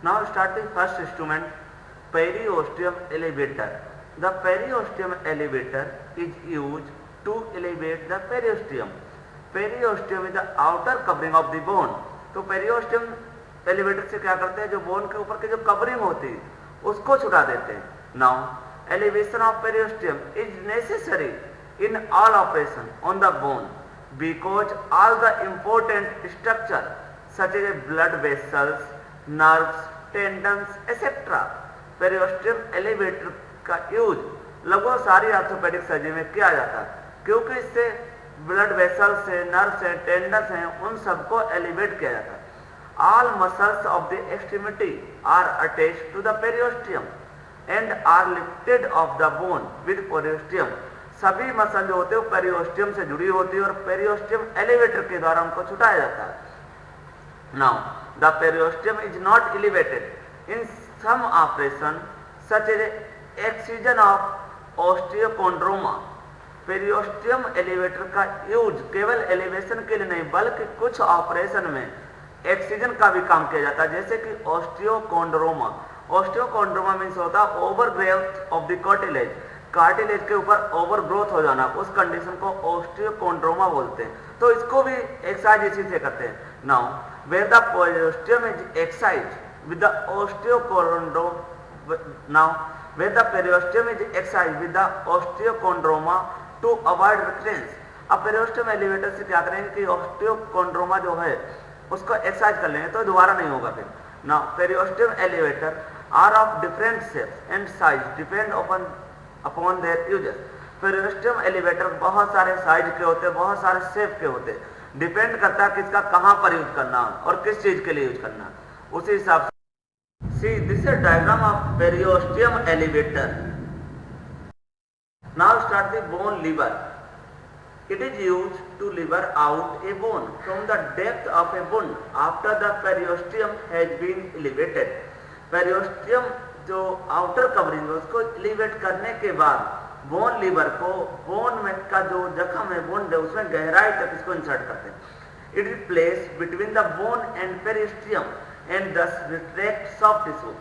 Now start the first instrument, periosteum elevator. The periosteum elevator is used to elevate the periosteum. Periosteum is the outer covering of the bone. तो periosteum elevator से क्या करते हैं, जो bone के ऊपर की जो कवरिंग होती है उसको छुटा देते हैं. Now elevation of periosteum is necessary in all operation on the bone because all the important structure such as blood vessels, nerves, tendons, etc. Periosteum elevator का यूज लगभग सारी ऑर्थोपेडिक सर्जरी में किया जाता है, क्योंकि इससे ब्लड वेसल्स है, नर्व्स है, टेंडन्स हैं, उन सबको एलिवेट किया जाता है. All muscles of the extremity are attached to the periosteum and are lifted off the bone with periosteum. सभी मसल जो होते हैं वो पेरियोस्टियम से जुड़ी होती है और पेरियोस्टियम एलिवेटर के द्वारा उनको छुटाया जाता है. Now, the periosteum is not elevated in some operation such as excision of osteochondroma. Periosteum elevator का यूज केवल एलिवेशन के लिए नहीं बल्कि कुछ ऑपरेशन में एक्सीजन का भी काम किया जाता है, जैसे कि ऑस्टियोकोंड्रोमा. ऑस्टियोकोंड्रोमा मीन्स होता है overgrowth of the cartilage. Cartilage के ऊपर ओवरग्रोथ हो जाना, उस कंडीशन को ऑस्टियोकोंड्रोमा बोलते हैं. तो इसको भी एक्सरसाइज इसी से करते हैं. Now where the periosteum is excised with the osteochondroma to avoid recurrence. अब पेरियोस्टियम एलिवेटर से क्या करेंगे कि ऑस्टियोकोंड्रोमा जो है उसको एक्सरसाइज कर लेंगे तो दोबारा नहीं होगा फिर. Now periosteum elevator are of different shapes and size depend upon their uses. Periosteum elevator बहुत सारे साइज के होते हैं, बहुत सारे शेप के होते हैं, डिपेंड करता है किसका कहां पर यूज करना और किस चीज के लिए यूज करना, उसी हिसाब से. See this is diagram of periosteum elevator. Now start the bone lever. It is used to lever out a bone from the depth of a bone after the periosteum has been elevated. Periosteum जो outer covering है उसको elevate करने के बाद bone liver को bone में का जो जख्म है बोन है उसमें गहराई तक इसको इंसर्ट करते हैं. It is place between the bone and periosteum and दस रिट्रैक्ट सॉफ्ट टिश्यू.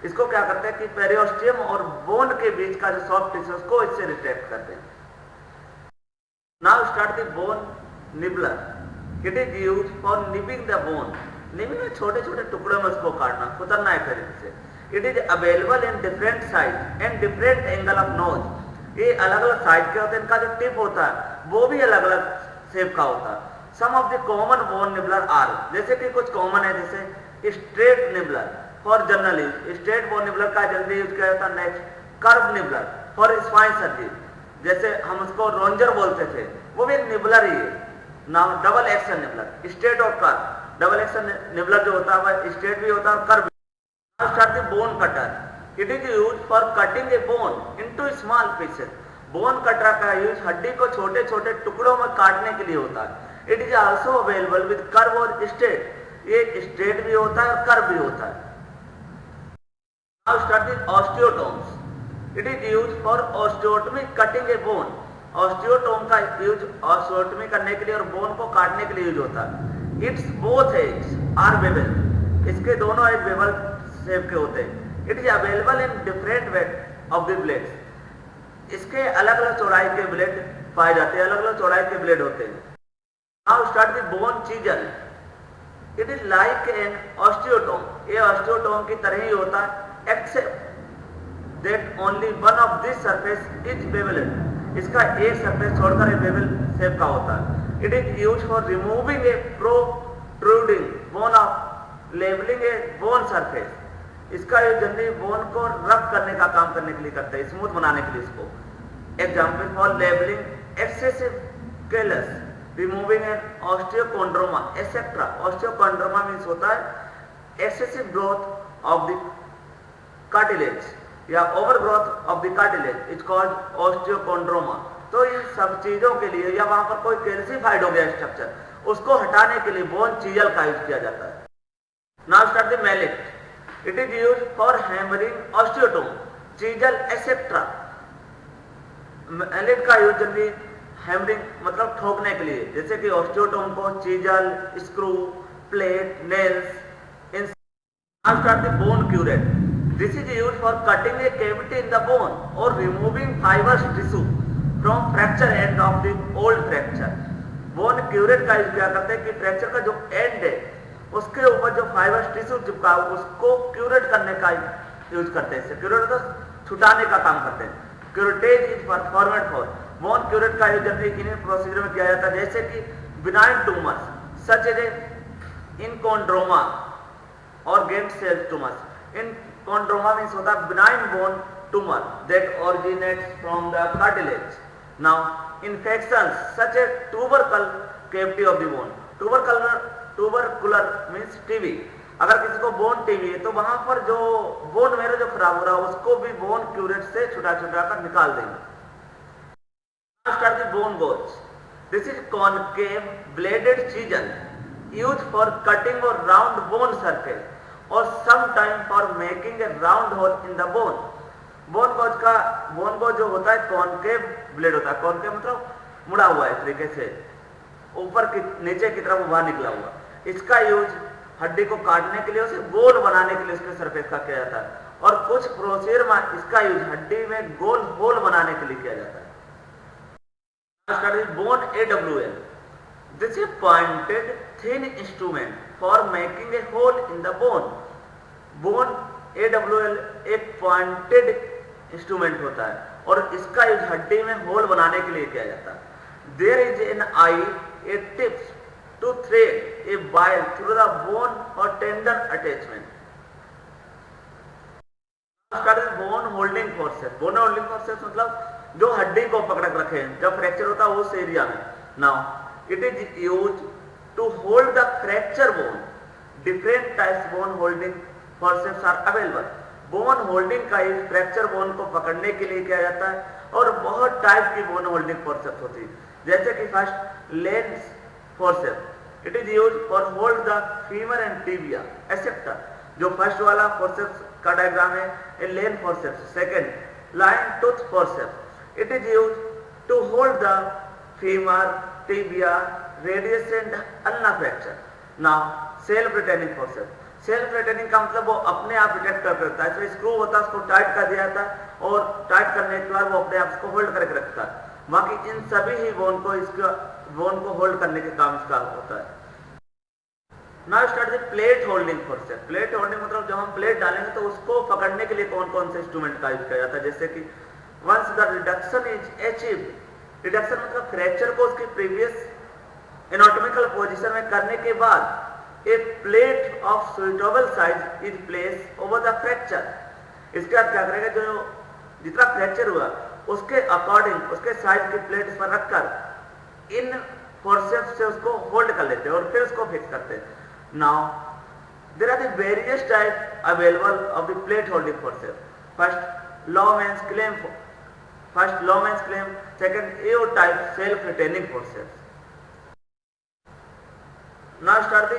इसको क्या करते हैं कि पेरियोस्टियम और बोन के बीच का जो सॉफ्ट टिश्यू उसको इससे रिट्रैक्ट करते हैं. Now start the bone nibbler. It is used for nibbing the bone. Nibbing में छोटे छोटे टुकड़ों में उसको काटना, कुतरना है तरीके से. It is available in different size and different angle of nose. ये अलग अलग साइज के होते हैं, इनका जो टिप होता है वो भी अलग अलग शेप का होता है. Some of the common bone nibbler are, जैसे कि कुछ कॉमन है जैसे straight nibbler for general use. Straight bone nibbler का जनरली यूज किया जाता है. Next curve nibbler for spine surgery, जैसे हम उसको रोंजर बोलते थे, वो भी एक निबलर ही है. Now double action nibbler, straight और कर्व. डबल एक्शन निबलर जो होता है वह स्ट्रेट भी होता है और curve. Now start the bone cutter. It is used for cutting a bone into small pieces. Bone cutter का यूज हड्डी को छोटे छोटे टुकड़ों में काटने के लिए होता है. It is also available with curve और स्ट्रेट. ये स्ट्रेट भी होता है और कर्व भी होता है. Now start the osteotomes. It is used for osteotomy cutting a bone. Osteotome का यूज ऑस्टियोटमी करने के लिए और बोन को काटने के लिए यूज होता है. It's both edge are bevel. इसके दोनों एज बेवल शेप के होते हैं. It is available in different weight of the blades. इसके अलग अलग चौड़ाई के ब्लेड पाए जाते हैं, अलग अलग चौड़ाई के ब्लेड होते हैं. Now start the bone chisel. It is like an osteotome. ये ऑस्टियोटोम की तरह ही होता है except that only one of this surface is bevelled. इसका एक सरफेस छोड़कर बेवल शेप का होता है. It is used for removing a protruding bone of levelling a bone surface. इसका यूज जनरली बोन को रफ करने का काम करने के लिए करते हैं, स्मूथ बनाने के लिए इसको. Example for levelling excessive callus, removing an osteochondroma etcetera. Osteochondroma means होता है excessive growth of the cartilage या over growth of the cartilage is called osteochondroma. तो इन सब चीजों के लिए या वहां पर कोई कैल्सिफाइड हो गया स्ट्रक्चर, उसको हटाने के लिए बोन चीजल का यूज किया जाता है. Now start the mallet. It is used for hammering osteotome, chisel, etc. Mallet का यूज जनरली हैमरिंग मतलब ठोकने के लिए, जैसे कि ऑस्टियोटोम को chisel, screw, plate, nails Now start the bone curette. This is used for cutting a cavity in the bone or removing fibrous tissue from fracture end of the old fracture. Bone curette का use क्या करते हैं कि fracture का जो and है उसके ऊपर जो फाइबरस टिश्यू चिपका उसको क्यूरेट करने का यूज करते हैं। क्यूरेट तो छुटाने का काम करते हैं। Curettage is performed for bone curette का यूज जनरली इन प्रोसीजर में किया जाता है, जैसे कि benign tumours such as enchondroma और गेट सेल ट्यूमर्स। इनकोंड्रोमा मींस होता है benign bone tumor that originates from the cartilage. Now, infections such as tubercle cavity of the bone. Tubercular means TB. अगर किसी को बोन टीबी है तो वहां पर जो बोन मेरो जो खराब हो रहा है उसको भी बोन क्यूरेट से छुटा छुटा कर निकाल देंगे। Start the bone gauge. This is concave bladed chisel used for cutting or round bone surface or sometime for making a round hole in the bone. Bone gouge जो होता है कॉनकेव ब्लेड होता है। कॉनकेव मतलब मुड़ा हुआ है, तरीके से ऊपर की नीचे की तरफ बाहर निकला हुआ। इसका यूज हड्डी को काटने के लिए, उसे गोल बनाने के लिए उसके सरफेस का किया जाता है और कुछ प्रोसीजर में इसका यूज हड्डी में गोल होल बनाने के लिए किया जाता है। Bone AWL. This is pointed thin instrument for making a hole in the bone. Bone AWL एक पॉइंटेड इंस्ट्रूमेंट होता है और इसका यूज हड्डी में होल बनाने के लिए किया जाता है। There is an eye a tips to thread a wire through the bone और tendon attachment. Bone holding forceps. Bone holding forceps मतलब जो हड्डी को पकड़ रखे जब फ्रैक्चर होता है उस एरिया में। Now it is use to hold the fracture bone. Different types bone holding forceps are available. Bone holding का यूज फ्रैक्चर बोन को पकड़ने के लिए किया जाता है और बहुत टाइप की बोन होल्डिंग फोर्सेप्स होती है, जैसे कि first Lane's forceps. It is use for hold the femur and tibia acceptor. जो फर्स्ट वाला फोर्सेप्स का डायग्राम है a Lane forceps. Second line tooth forceps. It is use to hold the femur tibia radius and ulna fracture. Now self retaining forceps. Self retaining का मतलब वो अपने आप retract करता है। इसमें स्क्रू होता है, उसको टाइट कर दिया जाता है और टाइट करने के बाद वो अपने आप उसको होल्ड करके रखता है। बाकी इन सभी ही बोन को होल्ड करने के काम इसका होता है। Now start the plate holding forces. Plate holding मतलब जब हम प्लेट डालेंगे तो उसको पकड़ने के लिए कौन कौन से इंस्ट्रूमेंट का यूज किया जाता है, जैसे कि once the reduction is achieved. Reduction मतलब फ्रैक्चर को उसकी प्रीवियस एनाटॉमिकल पोजीशन में करने के बाद a plate of suitable size is placed over the fracture. इसके बाद क्या करेगा, जो जितना फ्रैक्चर हुआ उसके अकॉर्डिंग उसके साइज की प्लेट इस पर रखकर इन फोर्सेप्स से उसको होल्ड कर लेते हैं और फिर उसको फिक्स करते हैं। Now there are the various type available of the plate holding forceps. First Lowman's clamp. Second AO type self retaining forceps. Now start the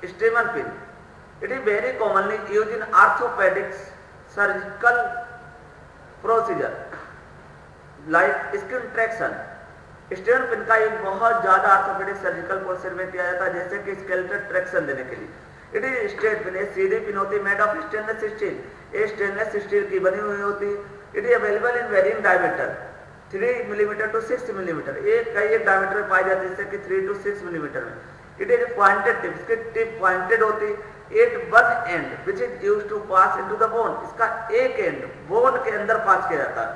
Steamer pin. It is very commonly used in orthopedic surgical procedure like skin traction. Steamer pin का use बहुत ज्यादा orthopaedic surgical procedure में किया जाता है, जैसे कि skeletal traction देने के लिए। It is straight pin. सीधी पिन होती है मेड ऑफ स्टेनलेस स्टील। ये स्टेनलेस स्टील की बनी हुई होती है। It is available in varying diameter 3 millimetre to 6 millimetre. एक डायमीटर में पाई जाती है, जैसे कि 3 to 6 मिलीमीटर में। It is a pointed tip. इसकी टिप पॉइंटेड होती है at one end which is used to pass into the bone. इसका एक एंड बोन के अंदर पास किया जाता है।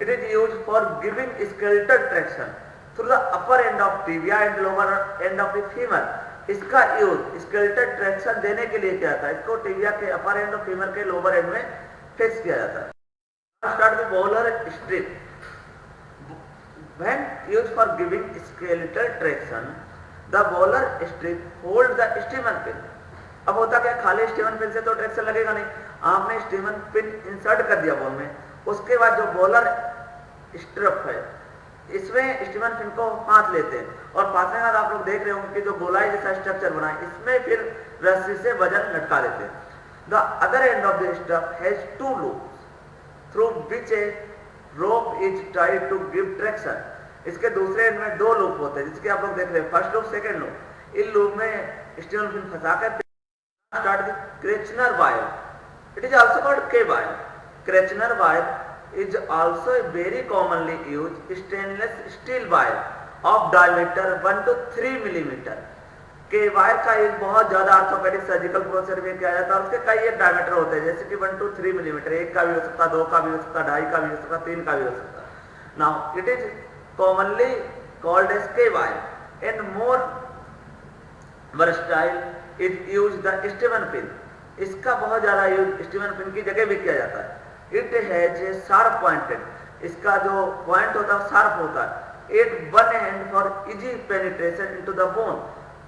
It is used for giving skeletal traction through the upper end of tibia and lower end of the femur. इसका use skeletal traction देने के लिए किया जाता है। इसको टिबिया के अपर एंड और फीमर के लोअर एंड में फिक्स किया जाता है। Start the bowler strip. When used for giving skeletal traction, the bowler strip hold the steamer pin. अब होता क्या, खाली स्टीमन पिन से तो ट्रैक्शन लगेगा नहीं। आपने स्टीमन पिन इंसर्ट कर दिया बॉल में, उसके बाद जो बॉलर स्ट्रिप है इसमें स्टीमन पिन को फांस लेते हैं और फांसने के बाद आप लोग देख रहे होंगे कि जो गोलाई जैसा स्ट्रक्चर बना है इसमें फिर रस्सी से वजन लटका देते हैं। The other end of the स्ट्रप has 2 loops through which a rope is tied to give traction. इसके दूसरे एंड में 2 लूप होते हैं, जिसके आप लोग देख रहे हैं, first loop second loop. In loop में स्टीमर पिन फंसा कर Start the Kretschmer wire. It is also called K wire. Kretschmer wire is also a very commonly used stainless steel wire of diameter 1 to 3 millimeter. के wire का use बहुत ज्यादा orthopaedic surgical process में किया जाता है। उसके कई एक डायमीटर होते हैं, जैसे कि 1 to 3 मिलीमीटर, एक का भी हो सकता है, 2 का भी हो सकता है, 2.5 का भी हो सकता है, 3 का भी हो सकता है। Now it is commonly called as K wire and more versatile is used the Steven pin. इसका बहुत ज्यादा यूज स्टीवन पिन की जगह भी किया जाता है। It has a sharp pointed, इसका जो पॉइंट होता है शार्प होता है। It one and for easy penetration into the bone,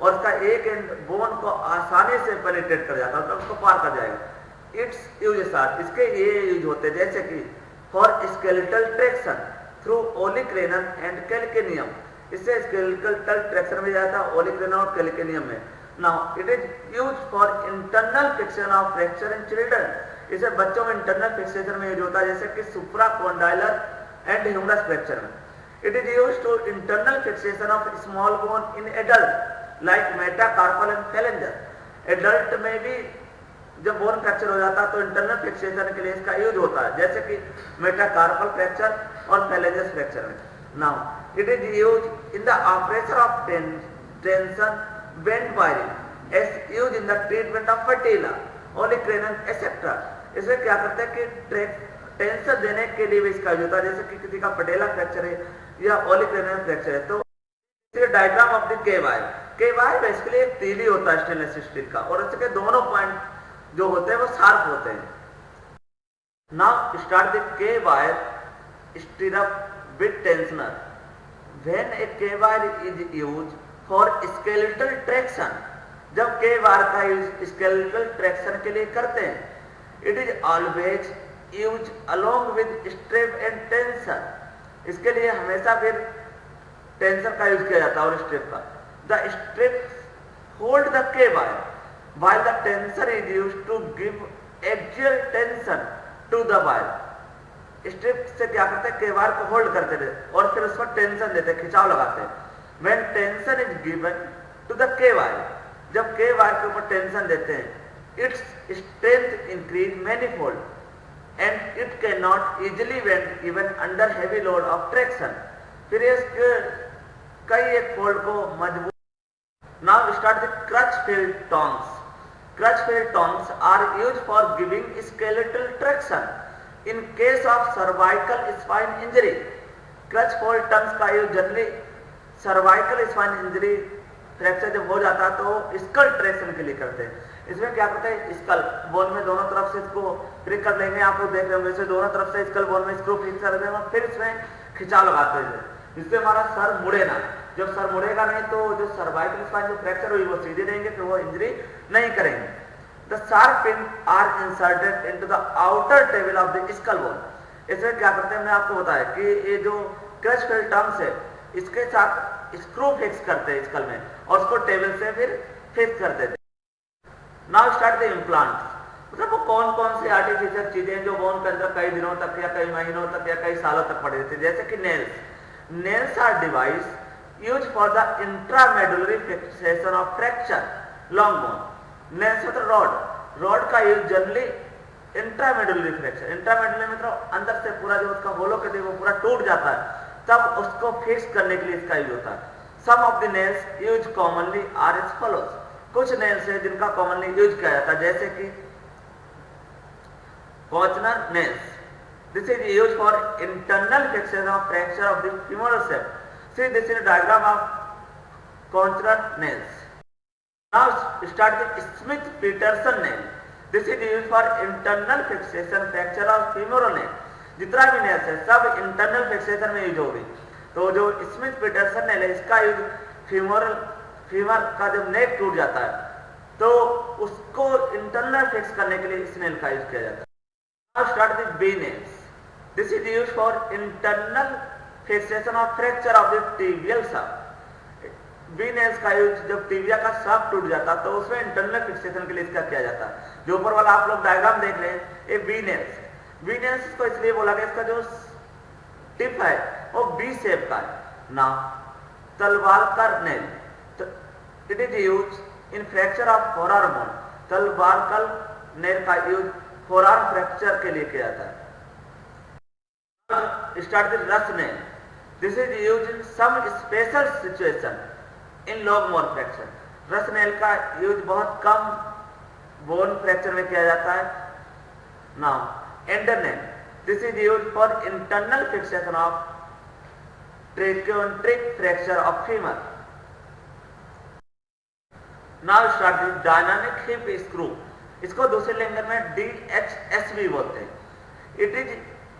और इसका एक एंड बोन को आसानी से पेनिट्रेट कर जाता है, मतलब उसको पार कर जाएगा। इट्स यूजेस आर, इसके ये यूज होते हैं जैसे कि for skeletal traction through olecranon and calcaneum, इससे स्केलेटल ट्रैक्शन में जाता है ओलिक्रेनम और कैल्केनियम में। Now it is use for internal fixation of fracture in children, इसे बच्चों में इंटरनल फिक्सेशन में यूज होता है, जैसे कि सुप्राकॉन्डाइलर एंड ह्यूमरस फ्रैक्चर में। It is use to internal fixation of small bone in adult like metacarpal and phalanges. Adult में भी जब बोन फ्रैक्चर हो जाता है तो इंटरनल फिक्सेशन के लिए इसका यूज होता है, जैसे कि मेटाकार्पल फ्रैक्चर और फैलेंजस फ्रैक्चर में। Now it is use in the operation of tension band wiring as use in the treatment of patella olecranon etcetera. इसमें क्या करते हैं कि टेंशन देने के लिए भी इसका यूज होता है, जैसे कि किसी का पटेला फ्रैक्चर है या ओलिक्रेनम फ्रैक्चर है। तो diagram of the K wire, के वायर बेसिकली एक तीली होता है स्टेनलेस स्टील का, और इसके दोनों पॉइंट जो होते हैं वो शार्प होते हैं। Now start the K wire stirrup with tensioner. When a K wire is use for skeletal traction, जब के वायर का यूज स्केलेटल ट्रैक्शन के लिए करते हैं, it is always use along with strap and tension, इसके लिए हमेशा फिर टेंशन का यूज किया जाता है और स्ट्रेप का। The strap hold the K wire while the tensor is used to give axial tension to the wire। Strip से क्या करते हैं, के वायर को होल्ड करते थे और फिर उस पर टेंशन देते, खिंचाव लगाते हैं। When tension is given to the के वायर, जब के वायर के ऊपर टेंशन देते हैं, its strength increase manifold and it cannot easily bend even under heavy load of traction। फिर इसके कई एक फोल्ड को मजबूत। Now start the Crutchfield tongs। Crutchfield tongs are used for giving skeletal traction in case of cervical spine injury। Crutchfield tongs का use generally cervical spine injury fracture जब हो जाता है तो स्कल ट्रैक्शन के लिए करते हैं। इसमें क्या करते हैं, स्कल बोन में दोनों तरफ से इसको प्रिक कर लेंगे, आप लोग देख रहे होंगे, दोनों तरफ से स्कल बोन में स्क्रू फिक्स कर देंगे, फिर इसमें खिंचाव लगाते हैं जिससे हमारा सर मुड़े ना। जब सर मुड़ेगा नहीं तो जो सर्वाइकल स्पाइन जो फ्रैक्चर हुई वो सीधे रहेंगे, फिर वो इंजरी नहीं करेंगे। The sharp pin are inserted into the outer table of the skull bone. इसमें क्या करते हैं, मैंने आपको बताया कि ये जो क्रचफील्ड टर्म्स है इसके साथ स्क्रू फिक्स करते हैं स्कल में और उसको टेबल से फिर फिक्स कर देते हैं। नाउ स्टार्ट द इम्प्लांट्स, मतलब वो कौन कौन सी आर्टिफिशियल चीजें जो बोन के अंदर कई दिनों तक या कई महीनों तक या कई सालों तक पड़ी रहती है, जैसे कि nails. Nails are device use for the intramedullary fixation of fracture long bone. Nails मतलब रॉड का use generally intramedullary fracture, intramedullary मतलब अंदर से पूरा जो उसका होलो कहते हैं वो पूरा टूट जाता है, तब उसको फिक्स करने के लिए इसका यूज होता है। Some of the nails use commonly are as follows. कुछ नेल्स है जिनका कॉमनली यूज किया जाता है, जैसे कि corner nails. This is use for internal fixation of fracture of the femoral shaft। See this is a diagram of Conchner nails। Now start the Smith-Peterson nail। This is used for internal fixation fracture of femoral nail। जितना भी nails है सब internal fixation में use होगी। तो जो Smith Peterson nail है इसका यूज फीमर का जब नेक टूट जाता है तो उसको इंटरनल फिक्स करने के लिए इस नेल का यूज किया जाता है। Now start the B nails। This is used for internal fixation of fracture of the tibial shaft. B nails का यूज जब टिबिया का शाफ्ट टूट जाता है तो उसमें इंटरनल फिक्सेशन के लिए इसका किया जाता है। जो ऊपर वाला आप लोग डायग्राम देख रहे हैं ये बी नेल्स है। बी नेल्स को इसलिए बोला गया, इसका जो टिप है वो बी शेप का है ना। तलवार का nail, it is use in fracture of forearm bone. Talwalkar nail का यूज फोरआर्म फ्रैक्चर के लिए किया जाता है। Start the rush nail, this is use in some special situation in long bone fracture. Rush nail का यूज बहुत कम bone fracture में किया जाता है। Now Ender nail, this is use for internal fixation of trochanteric fracture of femur. Now start the dynamic hip screw, इसको दूसरे language में DHSV बोलते हैं। It is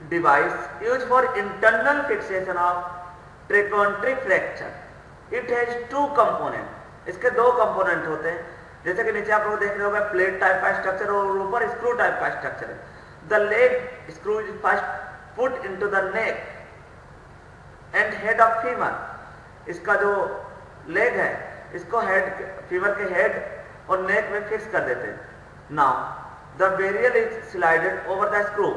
device use for internal fixation of trochanteric fracture. It has two component, इसके दो component होते हैं। जैसे कि नीचे आप लोग देख रहे होंगे प्लेट टाइप का स्ट्रक्चर और ऊपर स्क्रू टाइप का स्ट्रक्चर है। The leg screw is first put into the neck and head of femur. इसका जो लेग है इसको हेड, फीमर के हेड और नेक में फिक्स कर देते हैं। Now the barrel is slided over the screw,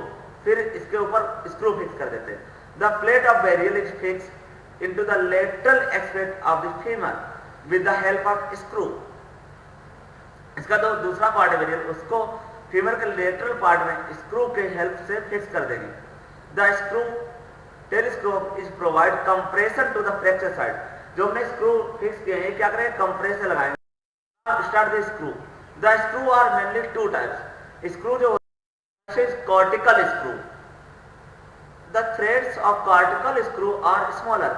फिर इसके ऊपर स्क्रू फिक्स कर देते हैं। The plate of barrel is fix into the lateral aspect of the femur with the help of screw. इसका जो दूसरा पार्ट है बेरियल, उसको फीमर के लेटरल पार्ट में स्क्रू के हेल्प से फिक्स कर देंगे। The screw telescope is provide compression to the fracture side. जो हमने स्क्रू फिक्स किए हैं क्या करेंगे, कंप्रेसर लगाएंगे। Start the screw, the screw are mainly two types. Screw जो cortical screw, the threads of cortical screw are smaller.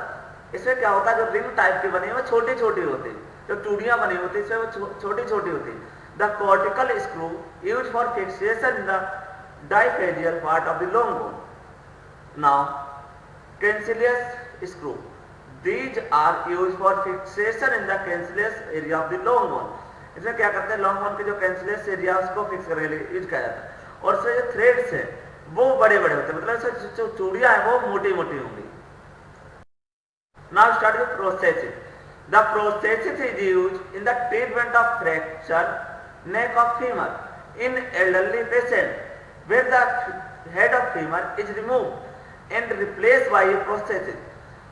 इसमें क्या होता है, जो रिंग टाइप की बनी है वो छोटी छोटी होती है, जो चूड़ियां बनी होती है इसमें वो छोटी छोटी होती है। The cortical screw use for fixation in the diaphyseal part of the long bone. Now cancellous screw, these are used for fixation in the cancellous area of the long bone। इसमें क्या करते हैं, लॉन्ग बोन के जो cancellous area उसको fix करने के लिए यूज किया जाता है। और इसमें जो थ्रेड्स है वो बड़े बड़े होते हैं, मतलब जो चूड़ियां हैं वो मोटी मोटी होंगी। Now start with prosthesis, the prosthesis is used in the treatment of fracture neck of femur in elderly patient where the head of femur is removed and replace by a prosthesis.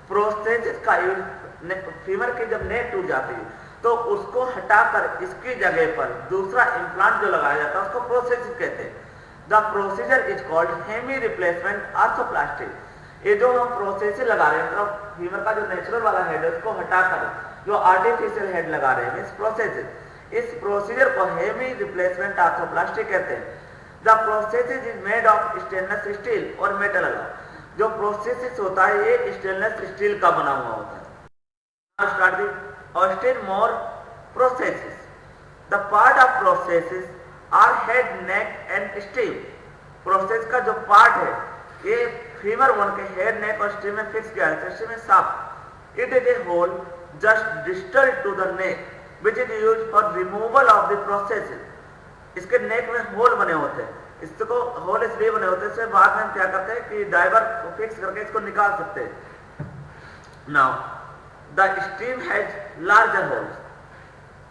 Prosthesis का use femur की जब नेक टूट जाती है तो उसको हटाकर इसकी जगह पर दूसरा इम्प्लांट जो लगाया जाता है उसको प्रोस्थेसिस कहते हैं। The procedure is called hemi replacement arthroplasty. ये जो हम प्रोस्थेसिस लगा रहे हैं, मतलब फीमर का जो नेचुरल वाला हेड है उसको हटाकर जो आर्टिफिशियल हेड लगा रहे हैं, इस प्रोसेसिस, इस प्रोसीजर को हेमी रिप्लेसमेंट आर्थोप्लास्टी कहते हैं। The prosthesis is made of stainless steel और मेटल अलॉय। जो प्रोस्थेसिस होता है ये स्टेनलेस स्टील का बना हुआ होता है। Start the Austin Moore prosthesis, the part of prosthesis are head, neck and stem. Prosthesis का जो पार्ट है ये फीमर बोन के हेड, नेक और स्टीम में फिक्स किया है। स्टीम में साफ, it is a hole just distal to the neck which is use for removal of the prosthesis. इसके नेक में होल बने होते हैं, इसको होल इसलिए बने होते हैं, इससे बाद में हम क्या करते हैं कि डाइवर को फिक्स करके इसको निकाल सकते हैं। Now the stem has larger holes,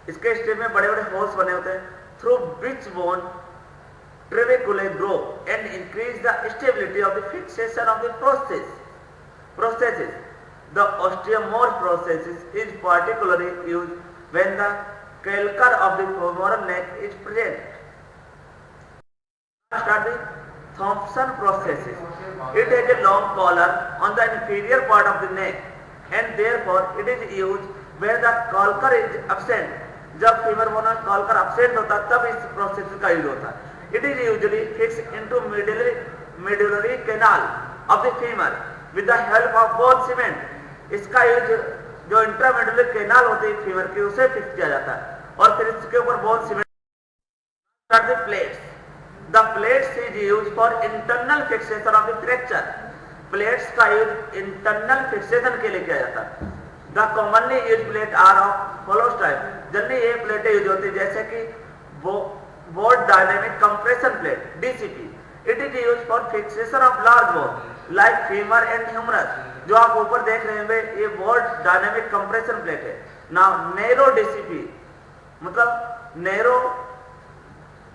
इसके स्टीम में बड़े बड़े होल्स बने होते हैं through which bone trabeculae grow and increase the stability of the fixation of the prosthesis. The osteomorph prosthesis is particularly used when the calcar of the femoral neck is present. Start with Thompson prosthesis. It has a long collar on the inferior part of the neck and therefore it is used where the calcar is absent. जब femur bone में कॉलकर absent होता है तब इस prosthesis का use होता है। It is usually fixed into medullary canal of the femur with the help of bone cement. इसका यूज जो इंट्रामेडुलरी कैनाल होती है फीमर की उसे फिक्स किया जाता है और फिर इसके ऊपर bone cement. Plates, the plates is use for internal fixation of the fracture. Plates का यूज इंटरनल फिक्सेशन के लिए किया जाता है। The commonly use plate are of follows type. Generally ये प्लेटें यूज होती है जैसे कि broad dynamic compression plate DCP। It is use for fixation of large bone like femur and humerus. जो आप ऊपर देख रहे हैं ये बोर्ड डायनेमिक कंप्रेशन प्लेट है। नाउ नैरो DCP मतलब narrow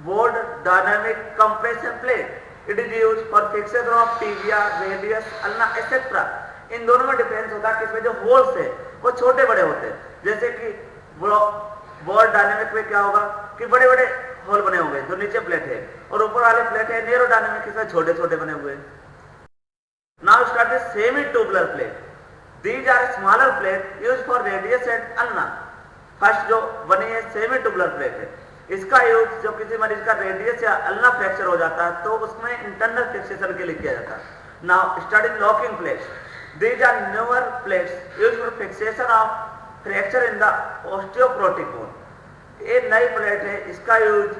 board dynamic compression plate. It is use for fixation of tibia, radius, ulna etcetera. इन दोनों में डिफरेंस होता है कि इसमें जो होल्स है वो छोटे बड़े होते हैं। जैसे कि बोर्ड डायनेमिक में क्या होगा कि बड़े बड़े होल बने होंगे, जो नीचे प्लेट है, और ऊपर वाले प्लेट है एरोडायनामिक के साथ छोटे छोटे बने हुए। Now start the semi tubular plate. These are smaller plate use for radius and ulna. First जो बनी है सेमी ट्यूबुलर प्लेट है, इसका यूज जो किसी मरीज का रेडियस या अल्ना फ्रैक्चर हो जाता है तो उसमें इंटरनल फिक्सेशन के लिए किया जाता है। Now starting locking plates. These are newer plates use for fixation of fracture in the osteoporotic bone. ये नई प्लेट है, इसका यूज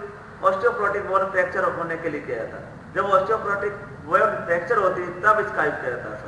ऑस्टियोपोरोटिक बोन फ्रैक्चर होने के लिए किया जाता है। जब ऑस्टियोपोरोटिक बोन फ्रैक्चर होती है तब इसका यूज किया जाता है।